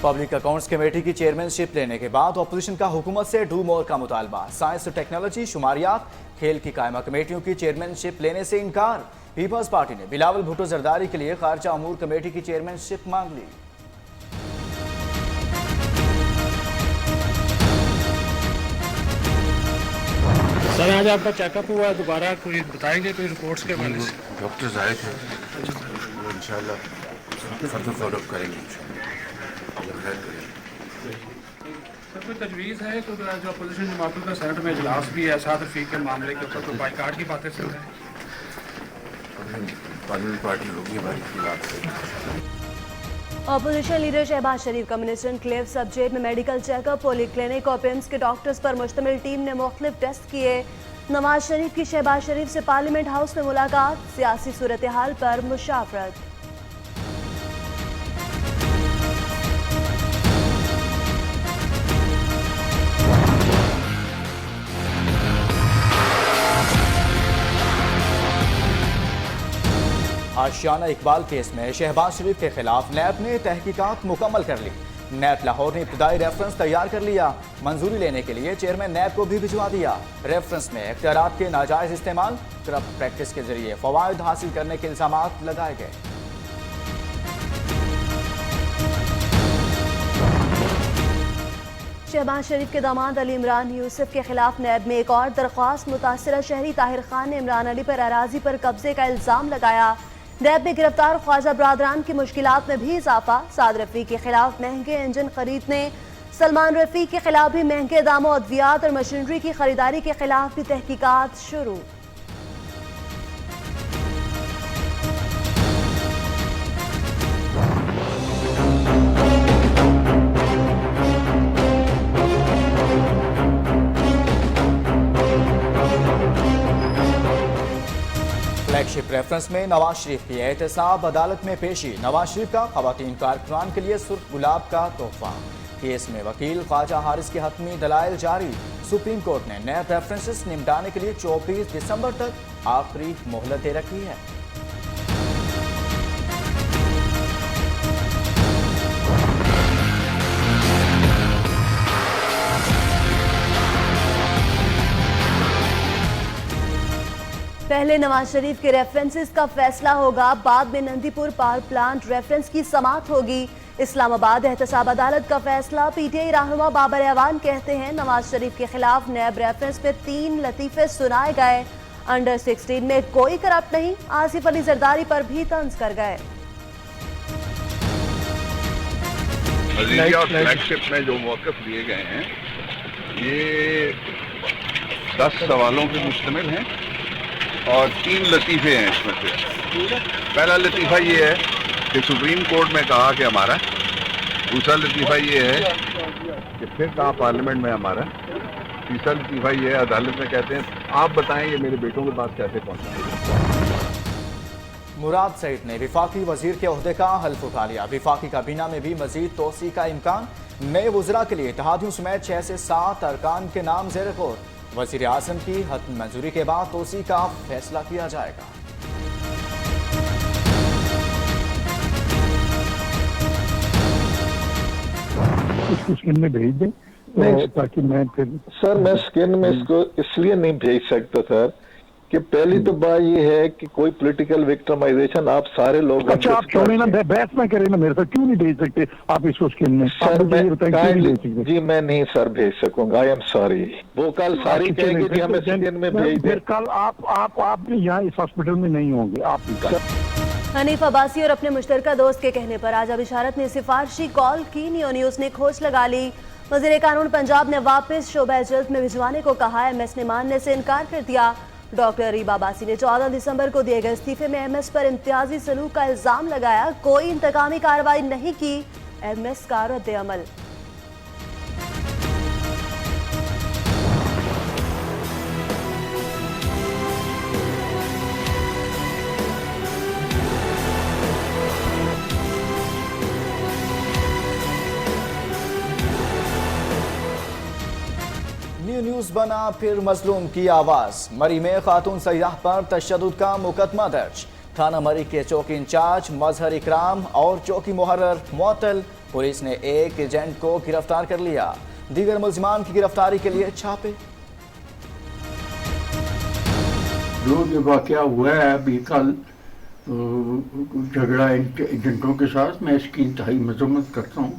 Public accounts committee की chairmanship लेने के बाद अपोजिशन का हुकूमत से डू मोर का मुतालबा। साइंस और टेक्नोलॉजी, शुमारियात, खेल की कायमा कमेटियों की चेयरमैनशिप लेने से इनकार। पीपल्स पार्टी ने बिलावल भुट्टो जरदारी के लिए खारजा अमूर कमेटी की चेयरमैनशिप मांग ली। सर, आज आपका चेकअप हुआ, दोबारा कोई बताएंगे कोई रिपोर्ट्स के बारे में? डॉक्टर्स आए थे, वो इंशाल्लाह फर्दर फॉलोअप करेंगे इंशाल्लाह। खैर करेंगे। सर, कोई तजवीज़ है कि जो अपोजिशन जमातों का सेनेट में इजलास भी है, साथ रफीक के मामले के ऊपर तो बाइकाट की बातें चल रही हैं? पार्लियामेंट पार्टी होगी हमारी खिलाफ। अपोजिशन लीडर शहबाज शरीफ का मिनिस्टर एनक्लेव सब्जेक्ट में मेडिकल चेकअप, पॉलीक्लिनिक और पिम्स के डॉक्टर्स पर मुश्तमिल टीम ने मुख्तलिफ टेस्ट किए। नवाज शरीफ की शहबाज शरीफ से पार्लियामेंट हाउस में मुलाकात, सियासी सूरत हाल पर मुशावरत। आशियाना इकबाल केस में शहबाज शरीफ के खिलाफ नैब ने तहकीकात मुकम्मल कर ली। नैब लाहौर ने इब्तदाई रेफरेंस तैयार कर लिया। मंजूरी लेने के लिए चेयरमैन नैब को भी भिजवा दिया। रेफरेंस में इख्तियारात के नाजायज इस्तेमाल, करप्ट प्रैक्टिस के जरिए फवायद हासिल करने के इल्जामात लगाए गए। शहबाज शरीफ के दामाद अली इमरान यूसुफ के खिलाफ नैब में एक और दरख्वास्त। मुतासिरा शहरी ताहिर खान ने इमरान अली पर अराजी पर कब्जे का इल्जाम लगाया। नैब में गिरफ्तार ख्वाजा बरादरान की मुश्किलात में भी इजाफा। साद रफीक के खिलाफ महंगे इंजन खरीदने, सलमान रफीक के खिलाफ भी महंगे दामों अद्वियात और मशीनरी की खरीदारी के खिलाफ भी तहकीकात शुरू। फ्लैगशिप रेफरेंस में नवाज शरीफ की एहतसाब अदालत में पेशी। नवाज शरीफ का खवातीन कारकुनान के लिए सुर्ख गुलाब का तोहफा। केस में वकील ख्वाजा हारिस के हतमी दलाइल जारी। सुप्रीम कोर्ट ने नए रेफरेंसेस निपटाने के लिए 24 दिसंबर तक आखिरी मोहलत दे रखी है। पहले नवाज शरीफ के रेफरेंसेस का फैसला होगा, बाद में नंदीपुर पावर प्लांट रेफरेंस की समाअत होगी। इस्लामाबाद एहतसाब अदालत का फैसला। पीटीआई रहनुमा बाबर एवान कहते हैं नवाज शरीफ के खिलाफ नैब रेफरेंस में 3 लतीफे सुनाए गए। अंडर 16 में कोई करप्ट नहीं, आसिफ अली जरदारी पर भी तंज कर गए। फ्लैगशिप में जो मौक़िफ़ लिए गए हैं ये 10 सवालों पर मुश्तमिल हैं और 3 लतीफ़े हैं इसमें से। पहला लतीफ़ा ये है कि सुप्रीम कोर्ट में कहा कि हमारा, दूसरा लतीफ़ा ये है कि फिर कहा पार्लियामेंट में हमारा, तीसरा लतीफ़ा ये है अदालत में कहते हैं आप बताएं ये मेरे बेटों के पास कैसे पहुंचा। मुराद सईद ने विफाकी वजीर के ओहदे का हल्फ उठा लिया। विफाकी काबीना में भी मजीद तोसी का इम्कान। नए वज़रा के लिए इत्तेहादियों समेत 6 से 7 अरकान के नाम ज़ेर गौर। वज़ीर आज़म की हतमी मंजूरी के बाद तोसी का फैसला किया जाएगा। इसको स्किन में भेज दें तो ताकि मैं फिर सर मैं स्किन में इसको इसलिए नहीं भेज सकता सर कि पहली तो बात ये है कि कोई पॉलिटिकल विक्टिमाइजेशन आप सारे लोग। अच्छा, आप छोड़े ना, बहस ना करें ना मेरे साथ, क्यों नहीं भेज सकते आप इसको स्किन में? सर मैं जी मैं नहीं सर भेज सकूंगा, आई एम सॉरी। वो कल सारी कहेंगे कि हमें स्किन में भेज दें। फिर कल आप यहाँ इस हॉस्पिटल में नहीं होंगे आप। हनीफ अब्बासी और अपने मुश्तरका दोस्त के कहने पर आजा बिशारत ने सिफारशी कॉल की। नियो न्यूज ने खोज लगा ली। वज़ीर कानून पंजाब ने वापस शोबा जल्द में भिजवाने को कहा। एमएस ने मानने से इनकार कर दिया। डॉक्टर रीबा बासी ने 14 दिसंबर को दिए गए इस्तीफे में एमएस पर इम्तियाजी सलूक का इल्जाम लगाया। कोई इंतकामी कार्रवाई नहीं की, एमएस का रद्द अमल। न्यूज बना फिर मजलूम की आवाज। मरी में खातून सयाह पर तशद्दुद का मुकदमा दर्ज। थाना मरी के चौकी इंचार्ज मजहर इकराम और चौकी मुहर्रर मुअत्तल, पुलिस ने एक एजेंट को गिरफ्तार कर लिया। दीगर मुल्जिमान की गिरफ्तारी के लिए छापे। जो ये वाकया हुआ है अभी कल झगड़ा एजेंटों के साथ, मैं इसकी इंतहाई मजम्मत करता हूँ,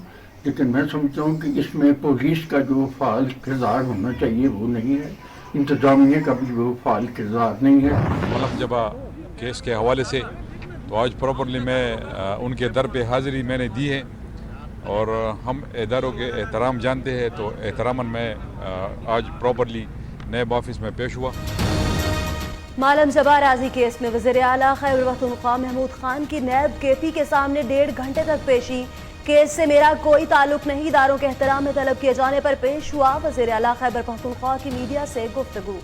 लेकिन मैं समझता हूँ कि इसमें पुलिस का जो फाल किरदार होना चाहिए वो नहीं है, इंतजामिया का भी वो फाल किरदार नहीं है। मलक जबा केस के हवाले से तो आज प्रॉपरली मैं उनके दर पे हाजिरी मैंने दी है और हम इदारों के एहतराम जानते हैं, तो एहतरामन मैं आज प्रॉपरली नैब ऑफिस में पेश हुआ। मालम जबा राजी केस में वज़ीर आला खैबर पख्तूनख्वा महमूद खान की नैब केपी के सामने 1.5 घंटे तक पेशी। केस से मेरा कोई ताल्लुक नहीं, इदारों के एहतराम में तलब किए जाने पर पेश हुआ। वज़ीर आला खैबर पख्तूनख्वा की मीडिया से गुफ्तगू।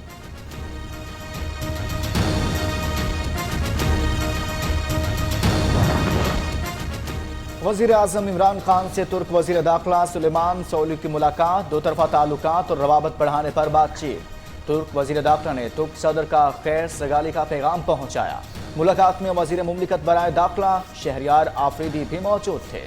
वज़ीर आज़म इमरान खान से तुर्क वज़ीर दाखिला सुलेमान सोली की मुलाकात, दो तरफा ताल्लुकात और रवाबत बढ़ाने पर बातचीत। तुर्क वज़ीर दाखिला ने तुर्क सदर का खैर सगाली का पैगाम पहुंचाया। मुलाकात में वज़ीर मुमलिकत बराए दाखिला शहरियार आफरीदी भी मौजूद थे।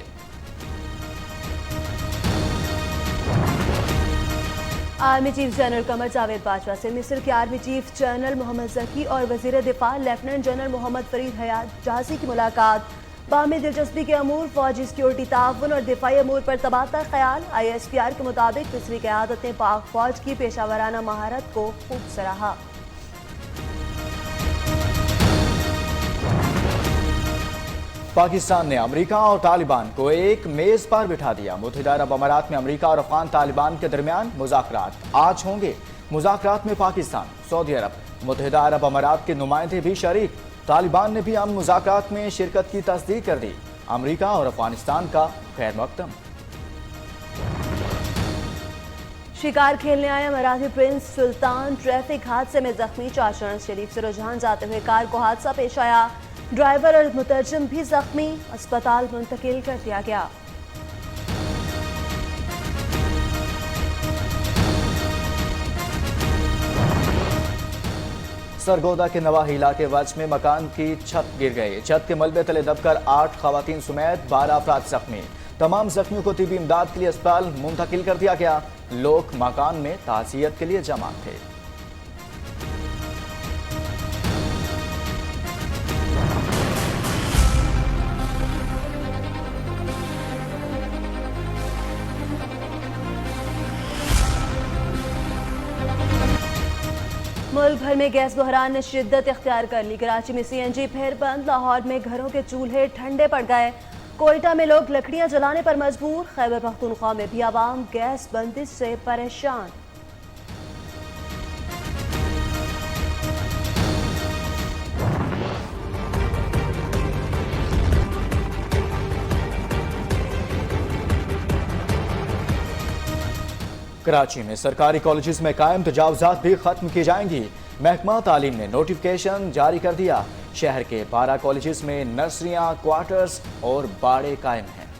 Army chief general Qamar Javed Bajwa से मिस्र के आर्मी चीफ जनरल मोहम्मद जकी और वज़ीर दिफा लेफ्टिनेंट जनरल मोहम्मद फरीद हयात जहाजी की मुलाकात। बाहमी दिलचस्पी के अमूर, फौजी सिक्योरिटी ताउन और दिफाई अमूर पर तबादला ख्याल। ISPR के मुताबिक मिस्री क़यादत ने पाक फौज की पेशावराना महारत को खूब सराहा। पाकिस्तान ने अमेरिका और तालिबान को एक मेज पर बिठा दिया। मुत्तहिदा अरब अमारात में अमेरिका और अफगान तालिबान के दरमियान मुज़ाकरात आज होंगे। मुज़ाकरात में पाकिस्तान, सऊदी अरब, मुत्तहिदा अरब अमारात के नुमाइंदे भी शरीक। तालिबान ने भी अमन मुज़ाकरात में शिरकत की तस्दीक कर दी। अमेरिका और अफगानिस्तान का खैर मकदम। शिकार खेलने आया मराठी प्रिंस सुल्तान ट्रैफिक हादसे में जख्मी। चाशरण शरीफ से रुझान जाते हुए कार को हादसा पेश आया। ड्राइवर और मुतरजम भी जख्मी, अस्पताल मुंतकिल कर दिया गया। सरगोदा के नवाही इलाके वज में मकान की छत गिर गई। छत के मलबे तले दबकर 8 खवातीन समेत 12 अफराद जख्मी। तमाम जख्मियों को तिबी इमदाद के लिए अस्पताल मुंतकिल कर दिया गया। लोग मकान में ताज़ियत के लिए जमा थे। मुल्क भर में गैस बहरान ने शिद्दत इख्तियार कर ली। कराची में CNG फिर बंद। लाहौर में घरों के चूल्हे ठंडे पड़ गए। कोयटा में लोग लकड़ियां जलाने पर मजबूर। खैबर पख्तूनख्वा में भी आवाम गैस बंदिश से परेशान। कराची में सरकारी कॉलेजेस में कायम तजावुज़ात भी खत्म की जाएंगी। महकमा तालीम ने नोटिफिकेशन जारी कर दिया। शहर के 12 कॉलेजेस में नर्सरियां, क्वार्टर्स और बाड़े कायम हैं।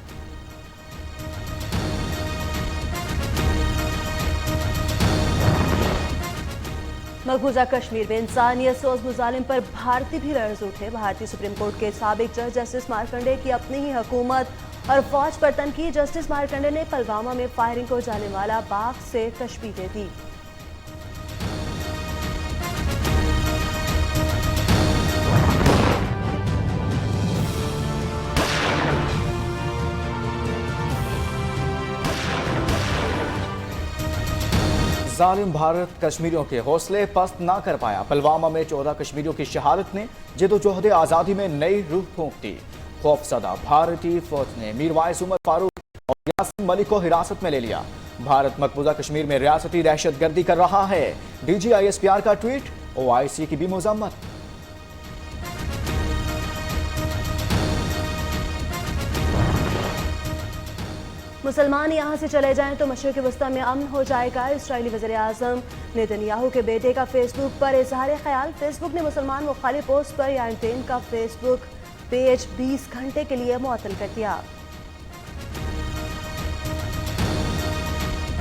मकबूजा कश्मीर में इंसानियत सोज मुजालिम पर भारतीय भी लर्ज उठे। भारतीय सुप्रीम कोर्ट के साबिक जज जस्टिस मार्कंडे की अपनी ही हुकूमत और फौज पर तनकीद। जस्टिस मार्कंडे ने पुलवामा में फायरिंग को जाने वाला बाग से तशबीह दे दी। जालिम भारत कश्मीरियों के हौसले पस्त ना कर पाया। पुलवामा में 14 कश्मीरियों की शहादत ने जदोजहद आज़ादी में नई रूह फूंक दी। खौफजदा भारतीय फौज ने मीरवाइस उमर फारूक और यासीन मलिक को हिरासत में ले लिया। भारत मकबूजा कश्मीर में रियासती दहशतगर्दी कर रहा है। DG ISPR का ट्वीट, OIC की भी मजम्मत। मुसलमान यहाँ से चले जाएं तो मशरिक़ वस्ता में अमन हो जाएगा। इस्राईली वज़ीर आज़म नेतन्याहू के बेटे का फेसबुक पर इजहार ख्याल। फेसबुक ने मुसलमान मुखालिफ पोस्ट पर यानटेन का फेसबुक पेज 20 घंटे के लिए मुअत्तल कर दिया।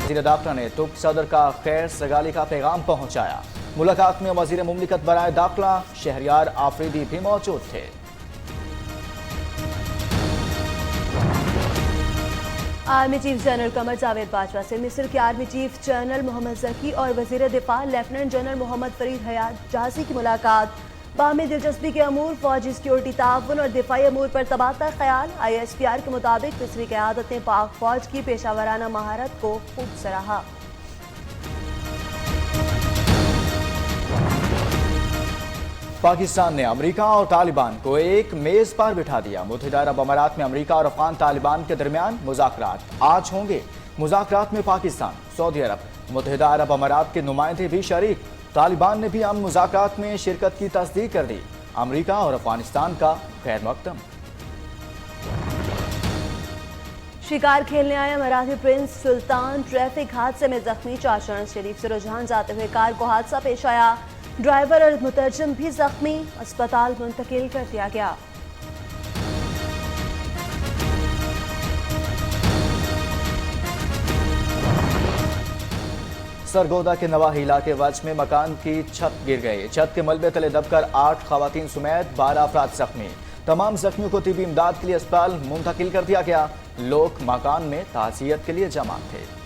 वज़ीर दाखिला ने तुर्क सदर का खैर सगाली का पैगाम पहुंचाया। मुलाकात में वजीर मुमलिकत बराए दाखिला शहरियार आफरीदी भी मौजूद थे। Army chief general Qamar Javed Bajwa से मिस्र के आर्मी चीफ जनरल मोहम्मद जकी और वजीर दिफा लेफ्टिनेंट जनरल मोहम्मद फरीद हयात जहाजी की मुलाकात। बाहमी दिलचस्पी के अमूर, फौजी सिक्योरिटी ताउन और दिफाई अमूर पर तबादला ख्याल। ISPR के मुताबिक मिस्री क़यादत ने पाक फौज की पेशावराना महारत को खूब सराहा। पाकिस्तान ने अमेरिका और तालिबान को एक मेज पर बिठा दिया। मुत्तहिदा अरब अमारात में अमेरिका और अफगान तालिबान के दरमियान मुज़ाकरात आज होंगे। मुज़ाकरात में पाकिस्तान, सऊदी अरब, मुत्तहिदा अरब अमारात के नुमाइंदे भी शरीक। तालिबान ने भी अमन मुज़ाकरात में शिरकत की तस्दीक कर दी। अमेरिका और अफगानिस्तान का खैर मकदम। शिकार खेलने आया मराठी प्रिंस सुल्तान ट्रैफिक हादसे में जख्मी। चाशरण शरीफ से रुझान जाते हुए कार को हादसा पेश आया। ड्राइवर और मुतरजम भी जख्मी, अस्पताल मुंतकिल कर दिया गया। सरगोदा के नवाही इलाके वज में मकान की छत गिर गई। छत के मलबे तले दबकर 8 खवातीन समेत 12 अफराद जख्मी। तमाम जख्मियों को तिबी इमदाद के लिए अस्पताल मुंतकिल कर दिया गया। लोग मकान में ताज़ियत के लिए जमा थे।